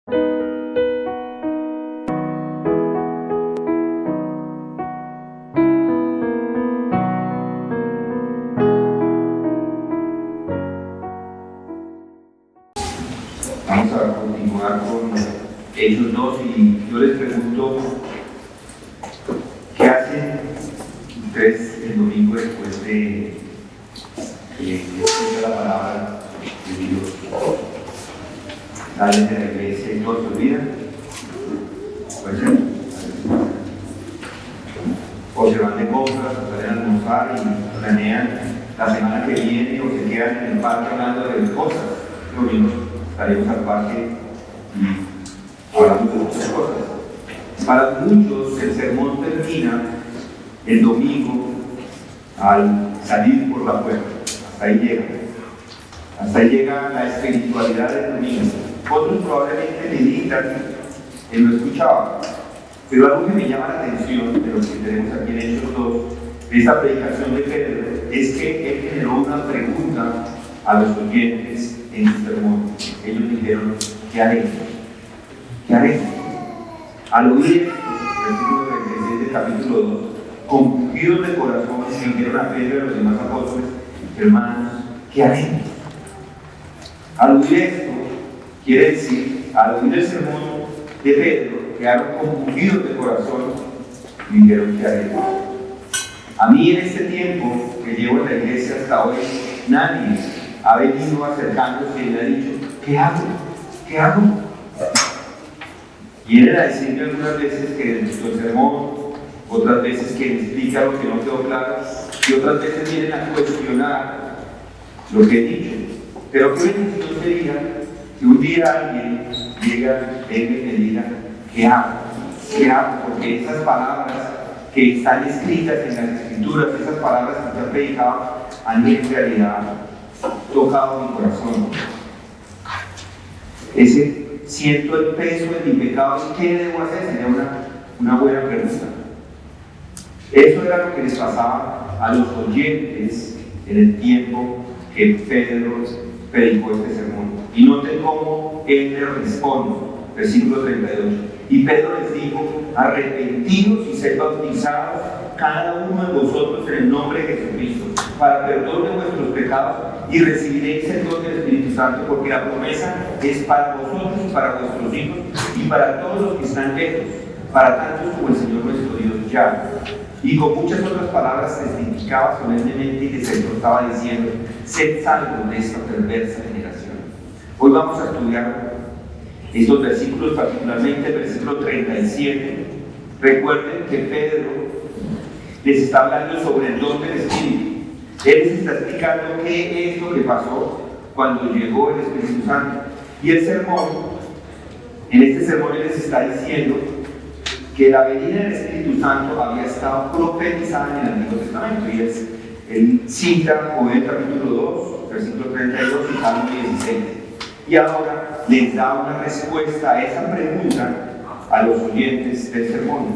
Vamos a continuar con Hechos 2 y yo les pregunto, ¿qué hacen ustedes el domingo después de escuchar la palabra de Dios? ¿Salen de la iglesia y todos se olvidan? ¿Puede ser? O se van de compras, o salen a almorzar y planean la semana que viene, o se quedan en el parque hablando de cosas. El domingo estaremos al parque y hablamos de muchas cosas. Para muchos el sermón termina el domingo al salir por la puerta. Hasta ahí llega. Hasta ahí llega la espiritualidad del domingo. Otros probablemente meditan en lo escuchado. Pero algo que me llama la atención de lo que tenemos aquí en Hechos 2, de esta predicación de Pedro, es que él generó una pregunta a los oyentes en su sermón. Ellos dijeron, ¿qué haremos? ¿Qué haremos? Al oír esto, versículo 36 del capítulo 2, compungidos de corazón, se dijeron a Pedro y a los demás apóstoles, hermanos, ¿qué haremos? Al oír esto, quiere decir, al oír el sermón de Pedro, quedaron compungidos de corazón y dijeron, ¿qué haremos? A mí en este tiempo que llevo en la iglesia hasta hoy, nadie ha venido acercándose y me ha dicho, ¿qué hago? ¿Qué hago? Vienen a decirme algunas veces que necesito el sermón, otras veces que me explica lo que no quedó claro, y otras veces vienen a cuestionar lo que he dicho. Pero qué bendición sería que un día alguien venga y me diga, ¿qué hago? ¿Qué hago? Porque esas palabras que están escritas en las Escrituras, esas palabras que se han predicado, han en realidad tocado mi corazón. Siento el peso de mi pecado, ¿y qué debo hacer? Sería una buena pregunta. Eso era lo que les pasaba a los oyentes en el tiempo que Pedro predicó este sermón. Y noten cómo él les responde, versículo 38. Y Pedro les dijo, arrepentidos y sed bautizados cada uno de vosotros en el nombre de Jesucristo, para perdón de vuestros pecados, y recibiréis el don del Espíritu Santo, porque la promesa es para vosotros y para vuestros hijos y para todos los que están lejos, para tantos como el Señor nuestro Dios llama. Y con muchas otras palabras testificaba solemnemente y les exhortaba diciendo, sed salvos de esta perversa generación. Hoy vamos a estudiar estos versículos, particularmente el versículo 37. Recuerden que Pedro les está hablando sobre el don del Espíritu. Él les está explicando qué es lo que pasó cuando llegó el Espíritu Santo. Y el sermón, en este sermón él les está diciendo que la venida del Espíritu Santo había estado profetizada en el Antiguo Testamento. Y él cita Joel capítulo 2, versículo 32 y Salmo 16. Y ahora les da una respuesta a esa pregunta a los oyentes del sermón.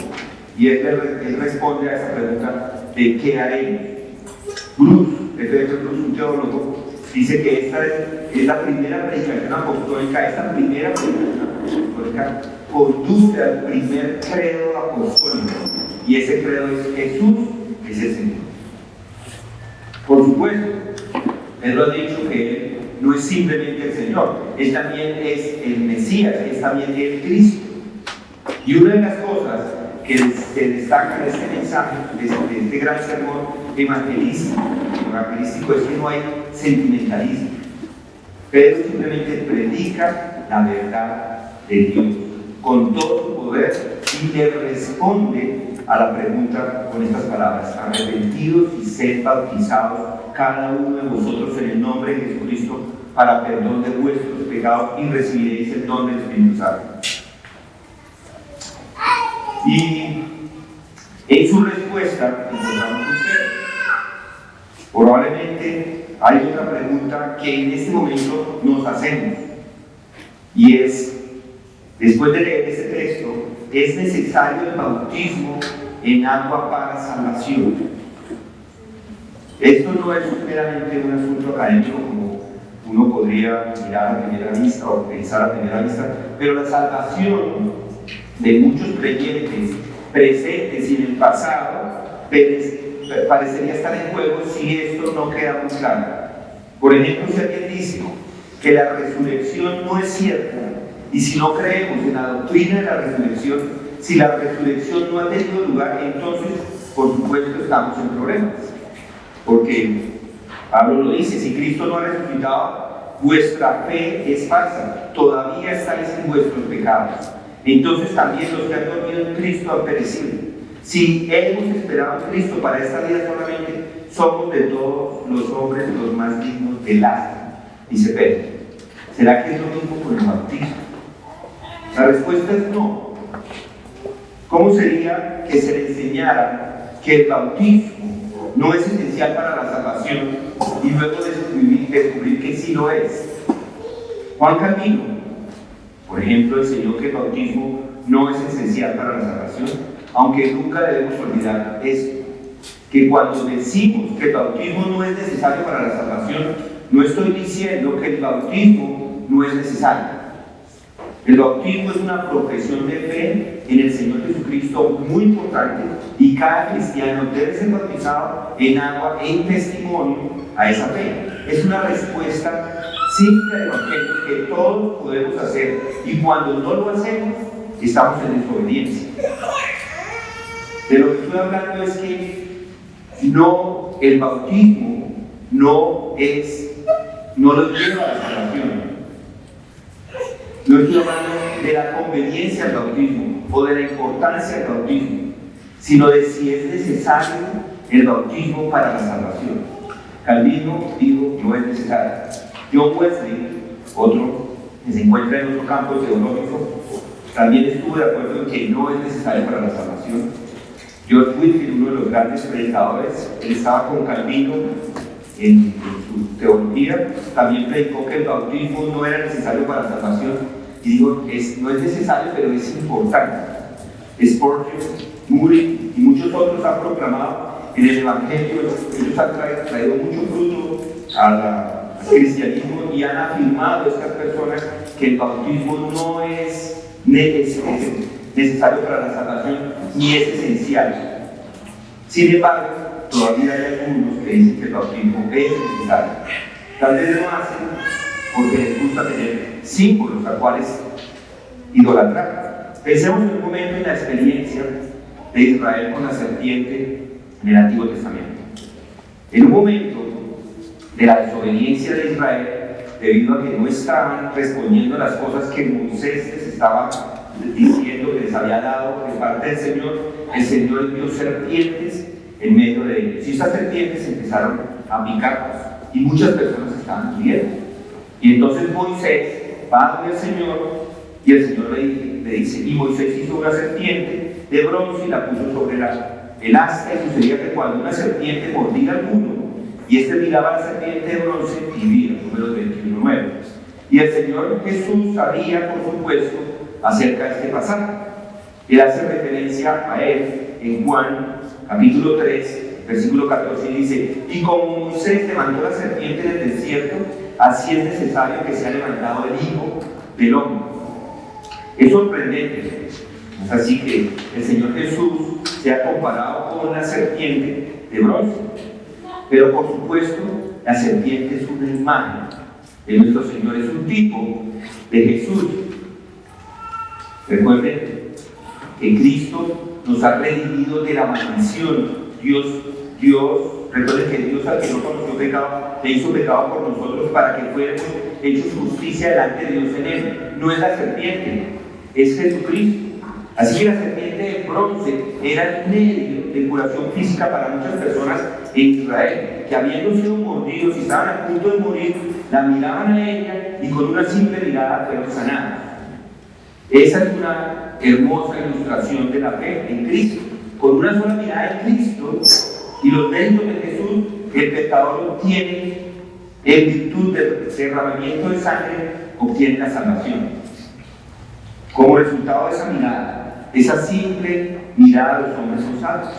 Y él responde a esa pregunta de ¿qué haremos? Bruce, un teólogo, dice que esta es la primera predicación apostólica. Esta primera predicación apostólica conduce al primer credo apostólico. Y ese credo es Jesús es el Señor. Por supuesto, Pedro ha dicho que Él no es simplemente el Señor, Él también es el Mesías, es también el Cristo. Y una de las cosas que se destaca en este mensaje, de este gran sermón evangelístico, es que no hay sentimentalismo. Pedro simplemente predica la verdad de Dios con todo su poder y le responde a la pregunta con estas palabras: arrepentidos y sed bautizados cada uno de vosotros en el nombre de Jesucristo para perdón de vuestros pecados y recibiréis el don del Espíritu Santo. Y en su respuesta encontramos un Pedro. Probablemente hay otra pregunta que en este momento nos hacemos, y es, después de leer este texto, ¿es necesario el bautismo en agua para salvación? Esto no es meramente un asunto académico como uno podría mirar a primera vista o pensar a primera vista, pero la salvación de muchos creyentes presentes y en el pasado parecería estar en juego si esto no queda muy claro. Por ejemplo, si alguien dice que la resurrección no es cierta, y si no creemos en la doctrina de la resurrección, si la resurrección no ha tenido lugar, entonces, por supuesto, estamos en problemas. Porque Pablo lo dice: si Cristo no ha resucitado, vuestra fe es falsa, todavía estáis en vuestros pecados. Entonces también los que han dormido en Cristo han perecido. Si hemos esperado en Cristo para esta vida solamente, somos de todos los hombres los más dignos de lástima, dice Pedro. ¿Será que es lo mismo con el bautismo? La respuesta es no. ¿Cómo sería que se le enseñara que el bautismo no es esencial para la salvación y luego descubrir que sí lo es? Juan Calvino, por ejemplo, enseñó que el bautismo no es esencial para la salvación, aunque nunca debemos olvidar esto, que cuando decimos que el bautismo no es necesario para la salvación, no estoy diciendo que el bautismo no es necesario. El bautismo es una profesión de fe en el Señor Jesucristo muy importante, y cada cristiano debe ser bautizado en agua en testimonio a esa fe. Es una respuesta simple al Evangelio que todos podemos hacer, y cuando no lo hacemos, estamos en desobediencia. De lo que estoy hablando es que el bautismo no lo lleva a la salvación. No estoy hablando de la conveniencia del bautismo o de la importancia del bautismo, sino de si es necesario el bautismo para la salvación. Calvino dijo: no es necesario. John Wesley, otro que se encuentra en otro campo teológico, también estuvo de acuerdo en que no es necesario para la salvación. George Whitefield, uno de los grandes predicadores, él estaba con Calvino en su teología, también predicó que el bautismo no era necesario para la salvación, y digo, no es necesario, pero es importante. Spurgeon, Moody y muchos otros han proclamado en el Evangelio, ellos han traído mucho fruto al cristianismo, y han afirmado estas personas que el bautismo no es necesario para la salvación, ni es esencial. Sin embargo, todavía hay algunos que dicen que el bautismo es necesario. Tal vez lo hacen porque les gusta tener símbolos a cuales idolatrar. Pensemos en un momento en la experiencia de Israel con la serpiente en el Antiguo Testamento. En un momento de la desobediencia de Israel, debido a que no estaban respondiendo las cosas que Moisés les estaba diciendo que les había dado de parte del Señor, el Señor envió serpientes en medio de ellos. Y esas serpientes empezaron a picarlos, y muchas personas estaban muriendo. Y entonces Moisés va a donde el Señor, y el Señor le dice, y Moisés hizo una serpiente de bronce y la puso sobre el asta, y sucedía que cuando una serpiente mordía a alguno, y este miraba a la serpiente de bronce, vivía. Números 21:9. Y el Señor Jesús sabía, por supuesto, acerca de este pasaje. Él hace referencia a él en Juan capítulo 3, versículo 14, y dice: y como Moisés levantó la serpiente en el desierto, así es necesario que sea levantado el Hijo del Hombre. Es sorprendente. Es así que el Señor Jesús se ha comparado con la serpiente de bronce. Pero por supuesto, la serpiente es una imagen de nuestro Señor, es un tipo de Jesús. Recuerden que Cristo nos ha redimido de la maldición. Recuerden que Dios, al que no conoció pecado, le hizo pecado por nosotros para que fuéramos hechos justicia delante de Dios en él. No es la serpiente, es Jesucristo. Así que la serpiente de bronce era el medio de curación física para muchas personas en Israel, que habiendo sido mordidos y estaban a punto de morir, la miraban a ella y con una simple mirada fueron sanadas. Esa es una hermosa ilustración de la fe en Cristo. Con una sola mirada en Cristo y los méritos de Jesús, el pecador obtiene, en virtud del derramamiento de sangre, obtiene la salvación. Como resultado de esa mirada, esa simple mirada, los hombres son salvos.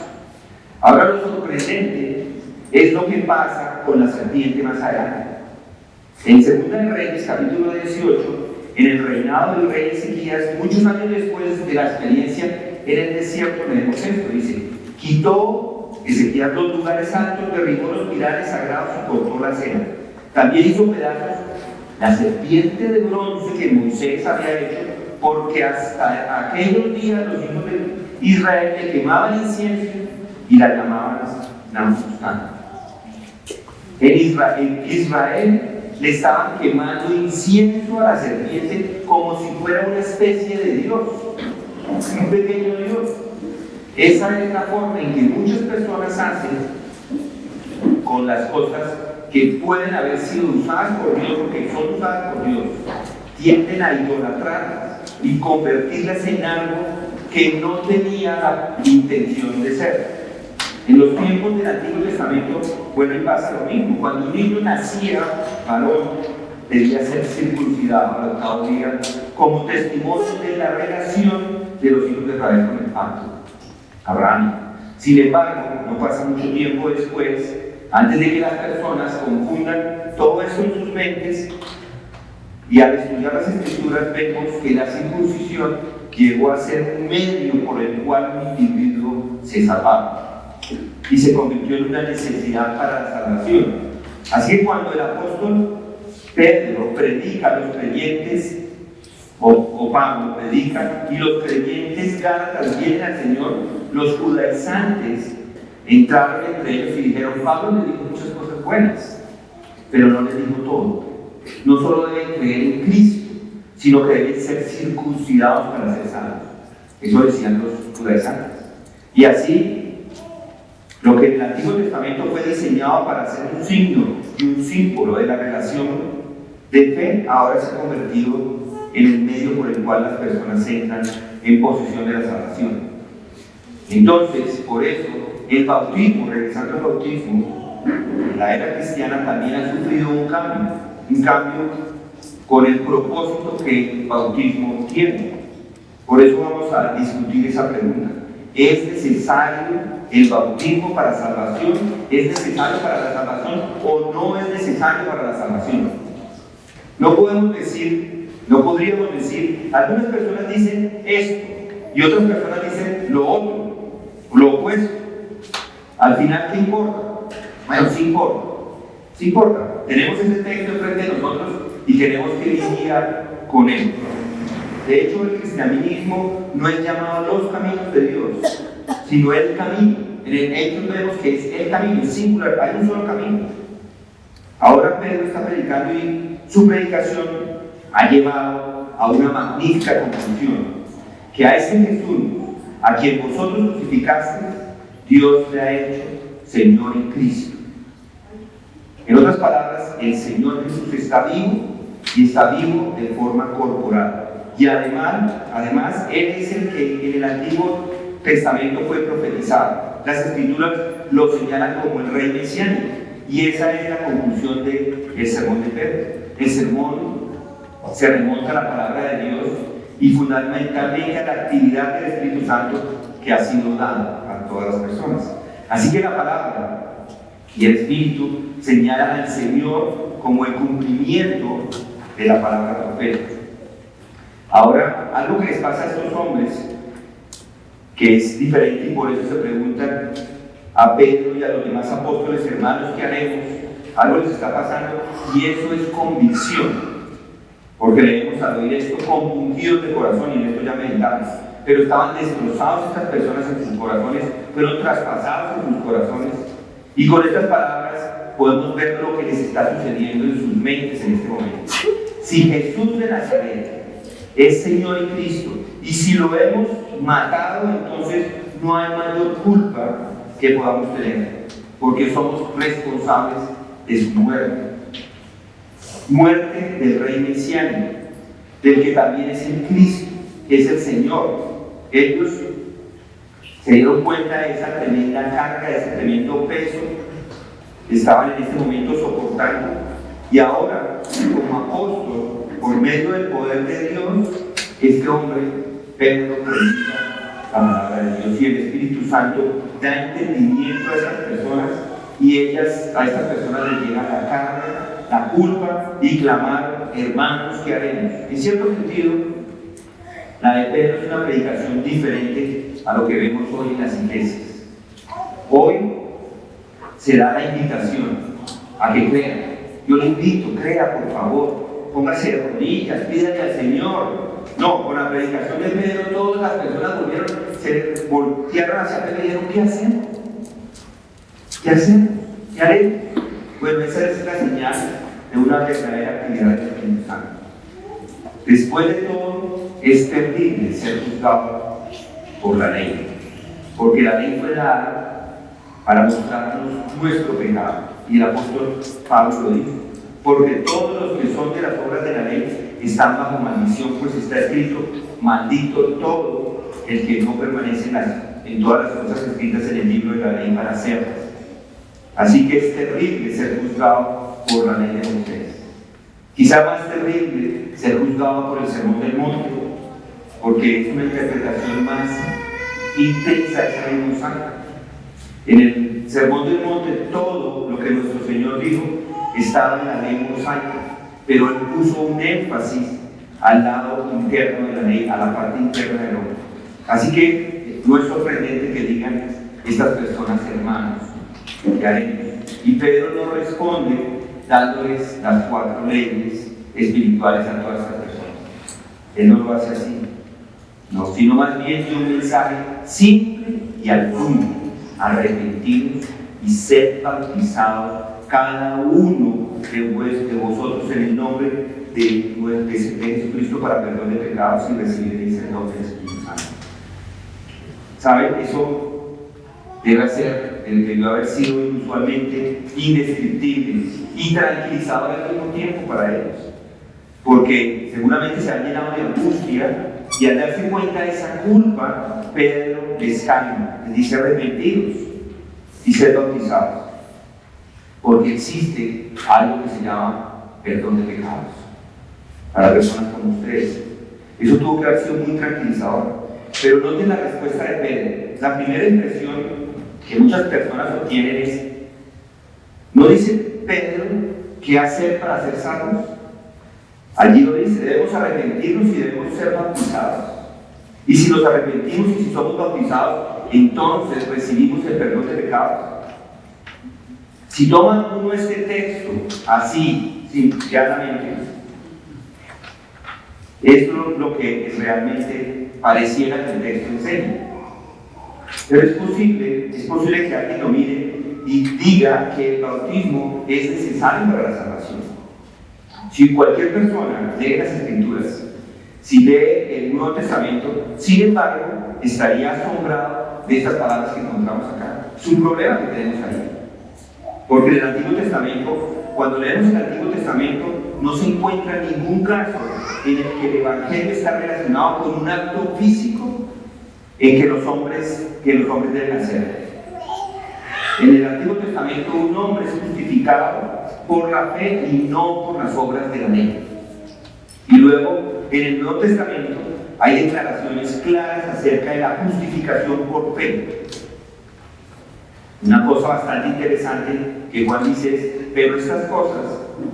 Ahora lo sorprendente es lo que pasa con la serpiente más adelante. En Segunda de Reyes, capítulo 18, en el reinado del rey Ezequías, muchos años después de la experiencia en el desierto, leemos esto, dice: quitó Ezequías los lugares altos, derribó los pilares sagrados y cortó la cena. También hizo pedazos la serpiente de bronce que Moisés había hecho, porque hasta aquellos días los hijos de Israel le quemaban incienso y la llamaban Namuscán. En Israel le estaban quemando incienso a la serpiente como si fuera una especie de Dios, un pequeño Dios. Esa es la forma en que muchas personas hacen con las cosas que pueden haber sido usadas por Dios o que son usadas por Dios. Tienden a idolatrarlas y convertirlas en algo que no tenía la intención de ser. En los tiempos del Antiguo Testamento, bueno, y pasa lo mismo. Cuando un niño nacía, varón, debía ser circuncidado al octavo día, como testimonio de la relación de los hijos de Israel con el pacto Abraham. Sin embargo, no pasa mucho tiempo después, antes de que las personas confundan todo eso en sus mentes, y al estudiar las Escrituras vemos que la circuncisión llegó a ser un medio por el cual un individuo se salvaba y se convirtió en una necesidad para la salvación. Así que cuando el apóstol Pedro predica a los creyentes, o Pablo predica, y los creyentes gálatas vienen al Señor, los judaizantes entraron entre ellos y dijeron: Pablo le dijo muchas cosas buenas, pero no le dijo todo. No solo deben creer en Cristo, sino que deben ser circuncidados para ser salvos. Eso decían los judaizantes. Y así, lo que en el Antiguo Testamento fue diseñado para ser un signo y un símbolo de la relación de fe, ahora se ha convertido en el medio por el cual las personas entran en posesión de la salvación. Entonces, por eso, el bautismo, regresando al bautismo, la era cristiana también ha sufrido un cambio con el propósito que el bautismo tiene. Por eso vamos a discutir esa pregunta. ¿Es necesario el bautismo para salvación? ¿Es necesario para la salvación o no es necesario para la salvación? No podríamos decir, algunas personas dicen esto y otras personas dicen lo otro, lo opuesto. Al final, ¿qué importa? Bueno, sí importa. Sí importa. Tenemos ese texto frente a nosotros y tenemos que lidiar con él. De hecho, el cristianismo no es llamado los caminos de Dios, sino el camino. En el Hechos vemos que es el camino, es singular, hay un solo camino. Ahora Pedro está predicando y su predicación ha llevado a una magnífica conclusión: que a ese Jesús, a quien vosotros crucificasteis, Dios le ha hecho Señor y Cristo. En otras palabras, el Señor Jesús está vivo y está vivo de forma corporal. Y además, Él es el que en el Antiguo Testamento fue profetizado. Las Escrituras lo señalan como el Rey mesiánico. Y esa es la conclusión del sermón de Pedro. El sermón se remonta a la palabra de Dios y fundamentalmente a la actividad del Espíritu Santo que ha sido dada a todas las personas. Así que la palabra y el Espíritu señalan al Señor como el cumplimiento de la palabra profética. Ahora, algo que les pasa a estos hombres, que es diferente y por eso se preguntan a Pedro y a los demás apóstoles: hermanos, ¿qué haremos? Algo les está pasando, y eso es convicción, porque leemos al oír esto compungidos de corazón, y en esto ya meditamos, pero estaban destrozados estas personas en sus corazones, fueron traspasados en sus corazones, y con estas palabras podemos ver lo que les está sucediendo en sus mentes en este momento. Si Jesús de Nazaret es Señor y Cristo, y si lo hemos matado, entonces no hay mayor culpa que podamos tener, porque somos responsables de su muerte. Muerte del Rey mesiánico, del que también es el Cristo, que es el Señor. Ellos se dieron cuenta de esa tremenda carga, de ese tremendo peso que estaban en este momento soportando, y ahora, como apóstol, por medio del poder de Dios, este hombre, Pedro, predica la palabra de Dios, y el Espíritu Santo da entendimiento a estas personas, y a estas personas les llega la carga, la culpa y clamar: hermanos, ¿qué haremos? En cierto sentido, la de Pedro es una predicación diferente a lo que vemos hoy en las iglesias. Hoy se da la invitación a que crean. Yo le invito: crea, por favor, póngase de rodillas, pídale al Señor. No, con la predicación de Pedro todas las personas se voltearon hacia Pedro y dijeron: ¿qué hacemos? ¿Qué hacemos? ¿Qué haremos? Bueno, esa es la señal de una verdadera actividad del Espíritu Santo. Después de todo, es terrible ser juzgado por la ley, porque la ley fue dada para mostrarnos nuestro pecado. Y el apóstol Pablo lo dijo: porque todos los que son de las obras de la ley están bajo maldición, pues está escrito: maldito todo el que no permanece en todas las cosas escritas en el libro de la ley para hacerlas. Así que es terrible ser juzgado por la ley de Moisés. Quizá más terrible ser juzgado por el Sermón del Monte, porque es una interpretación más intensa de esa ley mosaica. En el Sermón del Monte todo lo que nuestro Señor dijo estaba en la ley mosaica, pero Él puso un énfasis al lado interno de la ley, a la parte interna del hombre. Así que no es sorprendente que digan estas personas: hermanos, ¿qué haremos? Y Pedro no responde dándoles las 4 leyes espirituales a todas estas personas. Él no lo hace así, no, sino más bien dio un mensaje simple y al punto: arrepentidos y sed bautizados cada uno de vosotros en el nombre de Jesucristo para perdón de pecados, y recibiréis el don del Espíritu Santo. ¿Saben? Eso debió haber sido inusualmente indescriptible y tranquilizador al mismo tiempo para ellos, porque seguramente se han llenado de angustia, y al darse cuenta de esa culpa, Pedro les calma, les dice: arrepentidos y sed bautizados, porque existe algo que se llama perdón de pecados para personas como ustedes. Eso tuvo que haber sido muy tranquilizador. Pero noten la respuesta de Pedro. La primera impresión que muchas personas obtienen es: ¿no dice Pedro qué hacer para ser salvos? Allí lo dice: debemos arrepentirnos y debemos ser bautizados. Y si nos arrepentimos y si somos bautizados, entonces recibimos el perdón de pecados. Si toman uno este texto así, simplemente, es lo que realmente pareciera que el texto enseña. Pero es posible que alguien lo mire y diga que el bautismo es necesario para la salvación. Si cualquier persona lee las Escrituras, si lee el Nuevo Testamento, sin embargo, estaría asombrado de estas palabras que encontramos acá. Es un problema que tenemos ahí. Porque en el Antiguo Testamento, cuando leemos el Antiguo Testamento, no se encuentra ningún caso en el que el Evangelio está relacionado con un acto físico en que los hombres deben hacer. En el Antiguo Testamento, un hombre es justificado por la fe y no por las obras de la ley. Y luego, en el Nuevo Testamento, hay declaraciones claras acerca de la justificación por fe. Una cosa bastante interesante que Juan dice es: pero estas cosas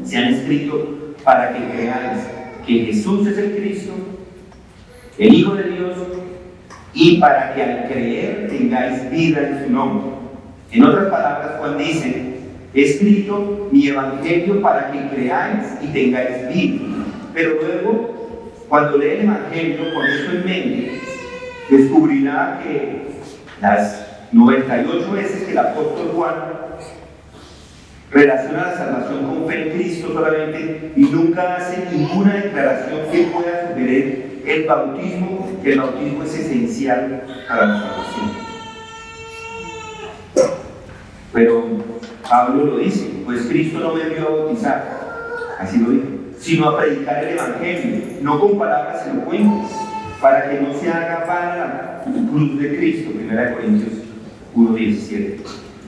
se han escrito para que creáis que Jesús es el Cristo, el Hijo de Dios, y para que al creer tengáis vida en su nombre. En otras palabras, Juan dice: he escrito mi evangelio para que creáis y tengáis vida. Pero luego, cuando lee el evangelio con eso en mente, descubrirá que las 98 veces que el apóstol Juan relaciona la salvación con fe en Cristo solamente, y nunca hace ninguna declaración que pueda sugerir el bautismo, que el bautismo es esencial para la salvación. Pero Pablo lo dice: pues Cristo no me envió a bautizar, así lo dijo, sino a predicar el evangelio, no con palabras elocuentes, para que no se haga vana la cruz de Cristo. 1 Corintios 1:17.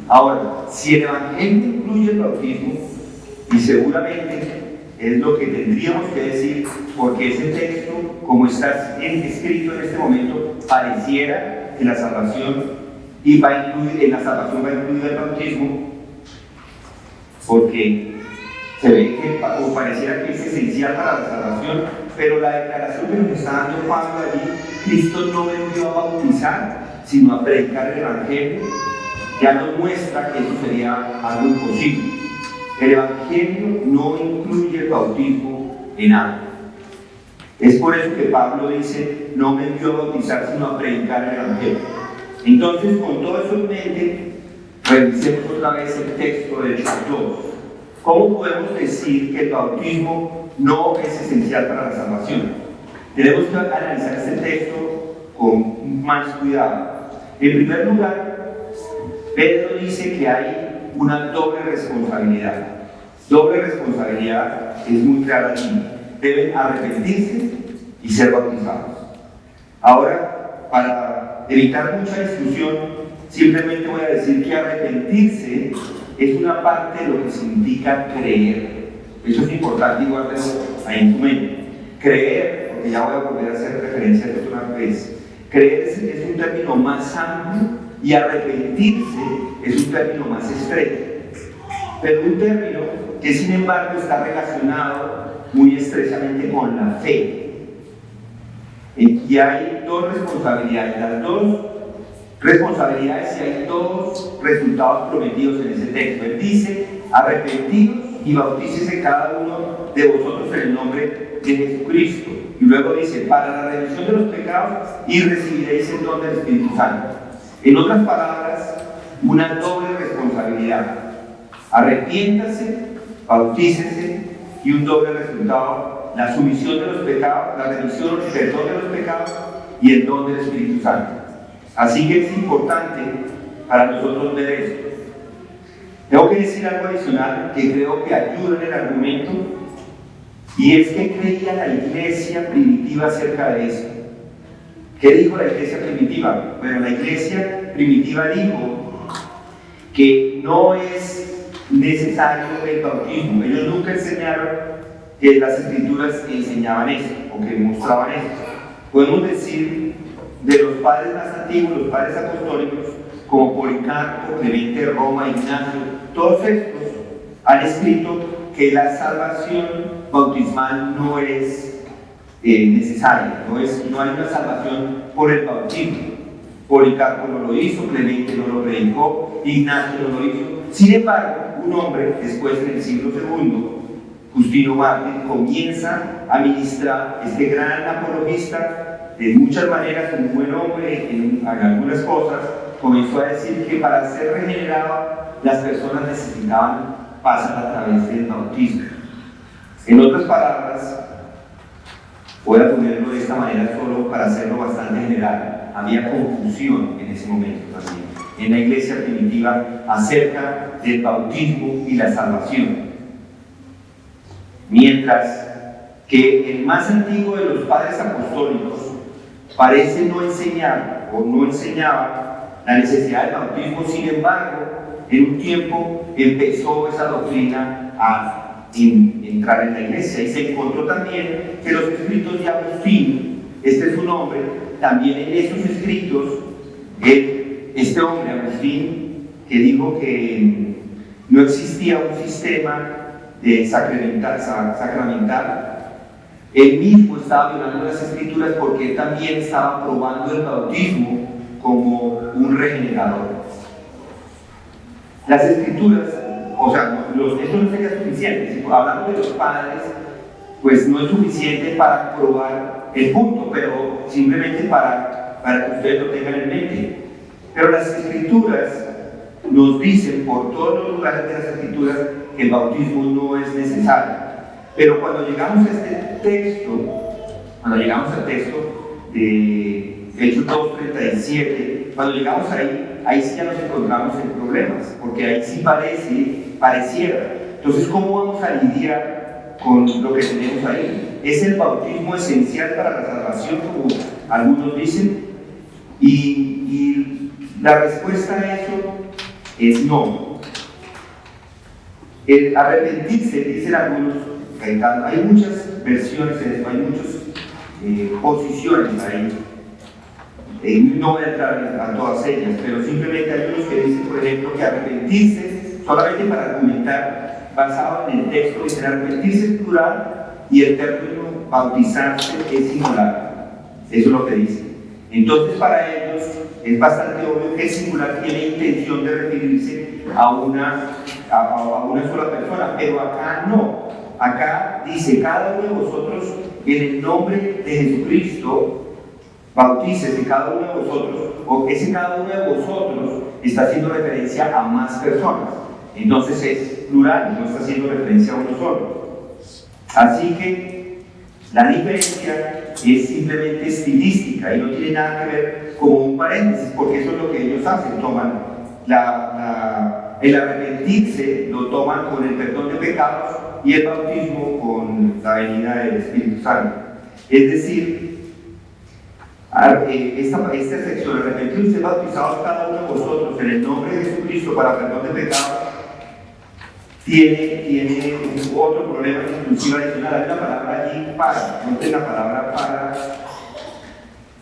Ahora, si el evangelio incluye el bautismo, y seguramente es lo que tendríamos que decir, porque ese texto, como está escrito en este momento, pareciera que la salvación va a incluir el bautismo, porque Se ve que o pareciera que es esencial para la salvación, pero la declaración que nos está dando Pablo allí, Cristo no me envió a bautizar, sino a predicar el Evangelio, ya nos muestra que eso sería algo imposible. El Evangelio no incluye el bautismo en agua. Es por eso que Pablo dice, no me envió a bautizar, sino a predicar el Evangelio. Entonces, con todo eso en mente, revisemos otra vez el texto de Hechos 2. ¿Cómo podemos decir que el bautismo no es esencial para la salvación? Tenemos que analizar este texto con más cuidado. En primer lugar, Pedro dice que hay una doble responsabilidad. Doble responsabilidad es muy clara aquí. Deben arrepentirse y ser bautizados. Ahora, para evitar mucha discusión, simplemente voy a decir que arrepentirse es una parte de lo que significa creer. Eso es importante y guárdenlo ahí en su mente. Creer, porque ya voy a volver a hacer referencia a esto una vez, creer es un término más amplio y arrepentirse es un término más estrecho. Pero un término que sin embargo está relacionado muy estrechamente con la fe. Y hay dos responsabilidades, las dos responsabilidades y hay dos resultados prometidos en ese texto. Él dice, arrepentidos y bautícese cada uno de vosotros en el nombre de Jesucristo. Y luego dice, para la remisión de los pecados y recibiréis el don del Espíritu Santo. En otras palabras, una doble responsabilidad. Arrepiéntase, bautícese y un doble resultado, la sumisión de los pecados, la remisión, el perdón de los pecados y el don del Espíritu Santo. Así que es importante para nosotros ver esto. Tengo que decir algo adicional que creo que ayuda en el argumento, y es que creía la iglesia primitiva acerca de esto. ¿Qué dijo la iglesia primitiva? Bueno, la iglesia primitiva dijo que no es necesario el bautismo. Ellos nunca enseñaron que las escrituras enseñaban esto o que mostraban esto. Podemos decir de los padres más antiguos, los padres apostólicos, como Policarpo, Clemente de Roma, Ignacio, todos estos han escrito que la salvación bautismal no es necesaria, no hay una salvación por el bautismo. Policarpo no lo hizo, Clemente no lo predicó, Ignacio no lo hizo. Sin embargo, un hombre, después en el siglo II, Justino Mártir, comienza a ministrar, este gran apologista, de muchas maneras un buen hombre en algunas cosas, comenzó a decir que para ser regenerado las personas necesitaban pasar a través del bautismo. En otras palabras, voy a ponerlo de esta manera solo para hacerlo bastante general, había confusión en ese momento también en la iglesia primitiva acerca del bautismo y la salvación. Mientras que el más antiguo de los padres apostólicos parece no enseñar o no enseñaba la necesidad del bautismo, sin embargo, en un tiempo empezó esa doctrina a entrar en la iglesia y se encontró también que los escritos de Agustín, este es su nombre, también en esos escritos, este hombre, Agustín, que dijo que no existía un sistema sacramental, él mismo estaba violando las escrituras porque él también estaba probando el bautismo como un regenerador. Las escrituras, o sea, esto no sería suficiente. Si hablamos de los padres, pues no es suficiente para probar el punto, pero simplemente para que ustedes lo tengan en mente. Pero las escrituras nos dicen por todos los lugares de las escrituras que el bautismo no es necesario. Pero cuando llegamos a este texto, cuando llegamos al texto de Hechos 2:37, cuando llegamos ahí sí ya nos encontramos en problemas, porque ahí sí pareciera. Entonces, ¿cómo vamos a lidiar con lo que tenemos ahí? ¿Es el bautismo esencial para la salvación, como algunos dicen? Y la respuesta a eso es no. El arrepentirse, dicen algunos, hay muchas versiones, hay muchas posiciones ahí. No voy a entrar a todas ellas, pero simplemente hay unos que dicen, por ejemplo, que arrepentirse, solamente para argumentar, basado en el texto, dice arrepentirse es plural y el término bautizarse es singular. Eso es lo que dice. Entonces, para ellos es bastante obvio que el singular tiene intención de referirse a una sola persona, pero acá no. Acá dice: cada uno de vosotros, en el nombre de Jesucristo, bautícese cada uno de vosotros, o ese cada uno de vosotros está haciendo referencia a más personas. Entonces es plural, no está haciendo referencia a uno solo. Así que la diferencia es simplemente estilística y no tiene nada que ver con un paréntesis, porque eso es lo que ellos hacen. Toman el arrepentirse, lo toman con el perdón de pecados, y el bautismo con la venida del Espíritu Santo. Es decir, esta sección, arrepentidos y bautizados cada uno de vosotros en el nombre de Jesucristo para perdón de pecados, tiene otro problema inclusive adicional. Hay una palabra allí para, no es la palabra para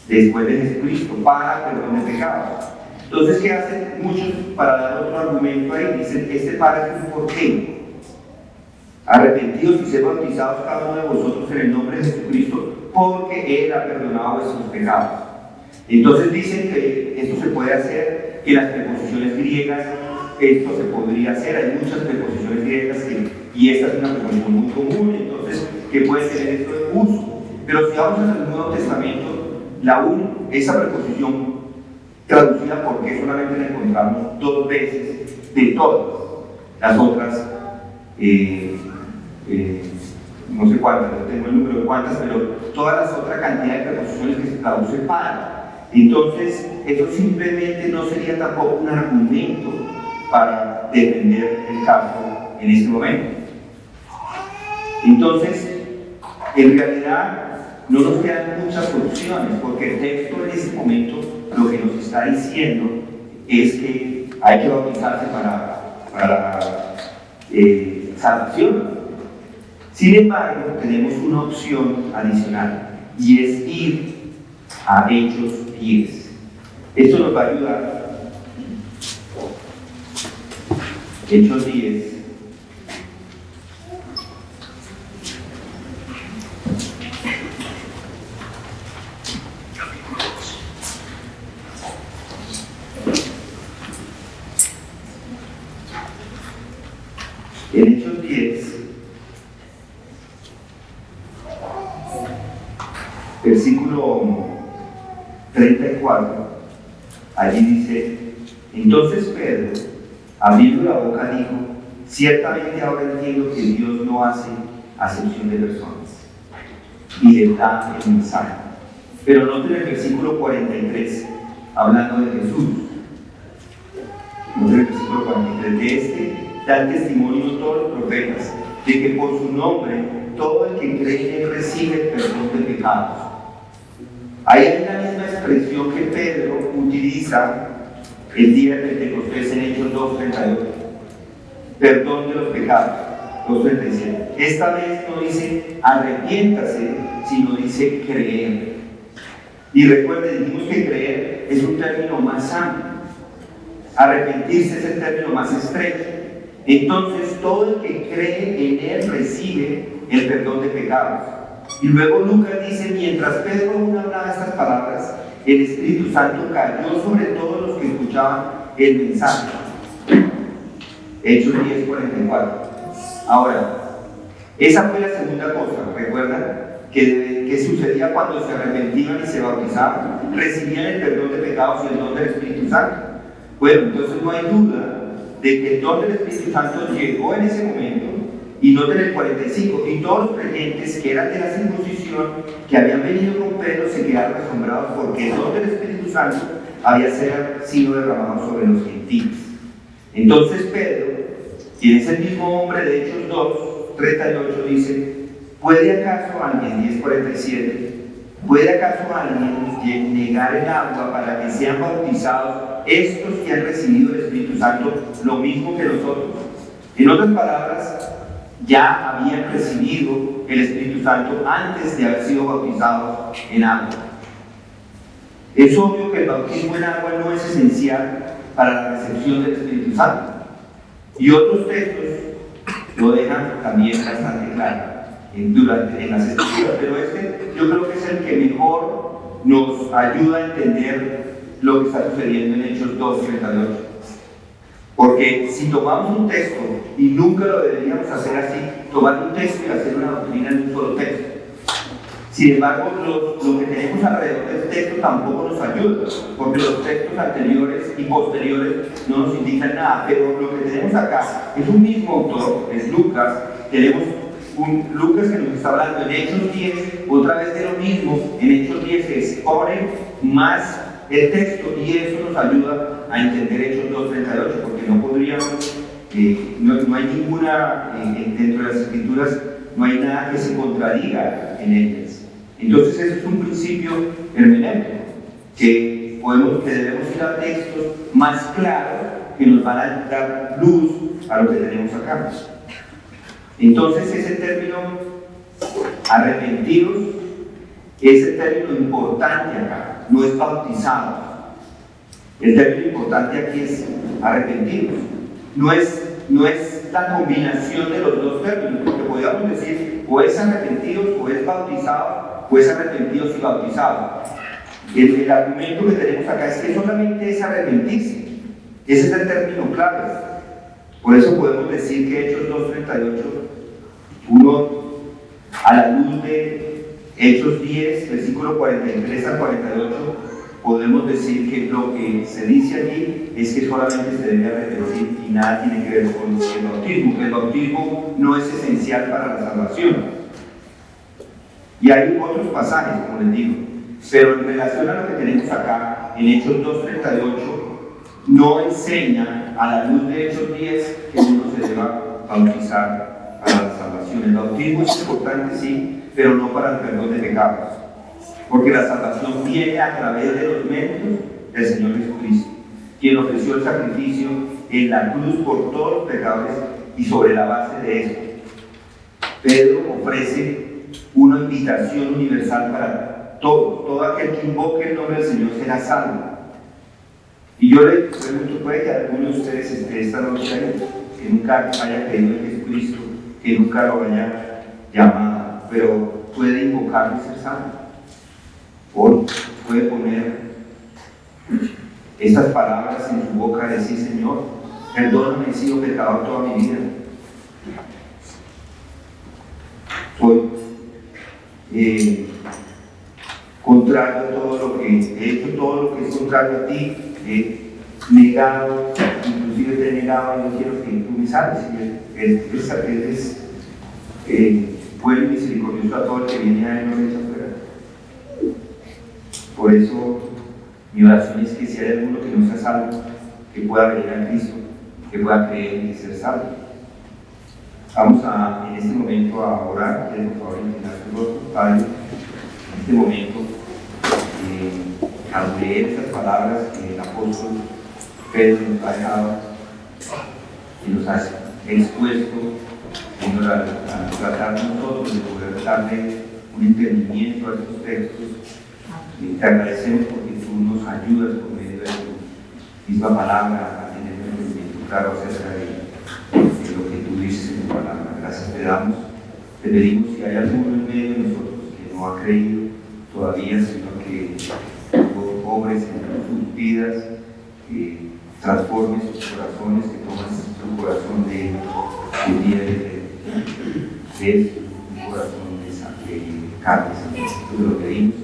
después de Jesucristo, para perdón de pecados. Entonces, ¿qué hacen muchos para dar otro argumento ahí? Dicen: este para es un porqué. Arrepentidos y sed bautizados cada uno de vosotros en el nombre de Jesucristo, porque Él ha perdonado vuestros pecados. Entonces dicen que esto se puede hacer, que las preposiciones griegas, esto se podría hacer. Hay muchas preposiciones griegas y esta es una preposición muy común, entonces que puede tener esto de uso. Pero si vamos al Nuevo Testamento, esa preposición traducida por qué solamente la encontramos 2 veces de todas las otras. No sé cuántas, no tengo el número de cuántas, pero todas las otras cantidades de preposiciones que se traducen para. Entonces, eso simplemente no sería tampoco un argumento para defender el caso en este momento. Entonces, en realidad, no nos quedan muchas opciones, porque el texto en este momento lo que nos está diciendo es que hay que bautizarse para salvación. Sin embargo, tenemos una opción adicional y es ir a Hechos 10. Esto nos va a ayudar. Hechos 10. En Hechos 10, versículo 34, allí dice: entonces Pedro, abriendo la boca, dijo: ciertamente ahora entiendo que Dios no hace acepción de personas, y les da el mensaje. Pero noten el versículo 43, hablando de Jesús. Noten el versículo 43, de este dan testimonio todos los profetas, de que por su nombre todo el que cree en él recibe el perdón de pecados. Ahí hay la misma expresión que Pedro utiliza el día de Pentecostés en Hechos 2:38, perdón de los pecados, 2:37. Esta vez no dice arrepiéntase, sino dice creer. Y recuerden, dijimos que creer es un término más amplio, arrepentirse es el término más estrecho. Entonces, todo el que cree en él recibe el perdón de pecados. Y luego Lucas dice: mientras Pedro aún hablaba estas palabras, el Espíritu Santo cayó sobre todos los que escuchaban el mensaje. Hechos 10:44. Ahora, esa fue la segunda cosa, ¿recuerdan? Que sucedía cuando se arrepentían y se bautizaban, recibían el perdón de pecados y el don del Espíritu Santo. Bueno, entonces no hay duda de que el don del Espíritu Santo llegó en ese momento. Y noten el 45, y todos los creyentes que eran de la circuncisión, que habían venido con Pedro, se quedaron asombrados porque el don del Espíritu Santo había sido derramado sobre los gentiles. Entonces Pedro, quien es el mismo hombre de Hechos 2:38, dice: ¿puede acaso alguien, 10:47, puede acaso alguien negar el agua para que sean bautizados estos que han recibido el Espíritu Santo lo mismo que nosotros? En otras palabras, ya habían recibido el Espíritu Santo antes de haber sido bautizados en agua. Es obvio que el bautismo en agua no es esencial para la recepción del Espíritu Santo. Y otros textos lo deja también bastante claro en las escrituras, pero este yo creo que es el que mejor nos ayuda a entender lo que está sucediendo en Hechos 2:38. Porque si tomamos un texto, y nunca lo deberíamos hacer así, tomar un texto y hacer una doctrina en un solo texto. Sin embargo, lo que tenemos alrededor del texto tampoco nos ayuda, porque los textos anteriores y posteriores no nos indican nada, pero lo que tenemos acá es un mismo autor, es Lucas. Tenemos un Lucas que nos está hablando en Hechos 10, otra vez de lo mismo. En Hechos 10 se expone más el texto y eso nos ayuda a entender Hechos 2:38, porque no podríamos, no hay ninguna, dentro de las escrituras no hay nada que se contradiga en ellas. Entonces ese es un principio hermenéutico, que debemos ir a textos más claros que nos van a dar luz a lo que tenemos acá. Entonces ese término arrepentidos es el término importante acá, no es bautizados. El término importante aquí es arrepentidos. No es la combinación de los dos términos, porque podríamos decir o es arrepentidos o es bautizado, o es arrepentidos y bautizados. El argumento que tenemos acá es que solamente es arrepentirse. Ese es el término clave. Por eso podemos decir que Hechos 2:38, uno a la luz de Hechos 10, versículo 43 al 48, podemos decir que lo que se dice allí es que solamente se debe arrepentir y nada tiene que ver con el bautismo, que el bautismo no es esencial para la salvación. Y hay otros pasajes, como les digo, pero en relación a lo que tenemos acá, en Hechos 2:38, no enseña a la luz de Hechos 10 que uno se deba bautizar para la salvación. El bautismo es importante, sí, pero no para el perdón de pecados, porque la salvación viene a través de los méritos del Señor Jesucristo, quien ofreció el sacrificio en la cruz por todos los pecadores, y sobre la base de eso, Pedro ofrece una invitación universal para todos. Todo aquel que invoque el nombre del Señor será salvo. Y yo le pregunto, puede que alguno de ustedes esté esta noche ahí, que nunca haya creído en Jesucristo, que nunca lo haya llamado, pero puede invocarlo y ser salvo. O puede poner estas palabras en su boca y decir: Señor, perdóname, he sido pecador toda mi vida. Soy contrario a todo lo que he hecho, todo lo que es contrario a ti, he negado, inclusive te he negado, y yo quiero que tú me salves. Él es bueno y misericordioso a todo el que viene a él, no le echa fuera. Por eso mi oración es que si hay alguno que no sea salvo, que pueda venir a Cristo, que pueda creer y ser salvo. Vamos en este momento a orar. Quiero por favor inclinar su rostro, Padre, en este momento, al leer estas palabras que el apóstol Pedro nos ha dejado y nos ha expuesto, Señor, a tratar nosotros de poder darle un entendimiento a estos textos. Y te agradecemos porque tú nos ayudas por medio de tu misma palabra a tener un entendimiento claro acerca de lo que tú dices en tu palabra. Gracias te damos. Te pedimos si hay alguno en medio de nosotros que no ha creído todavía, sino que tú obres en sus vidas, que transformes sus corazones, que tomes su corazón de piedra, de un corazón de carne. Tú lo pedimos.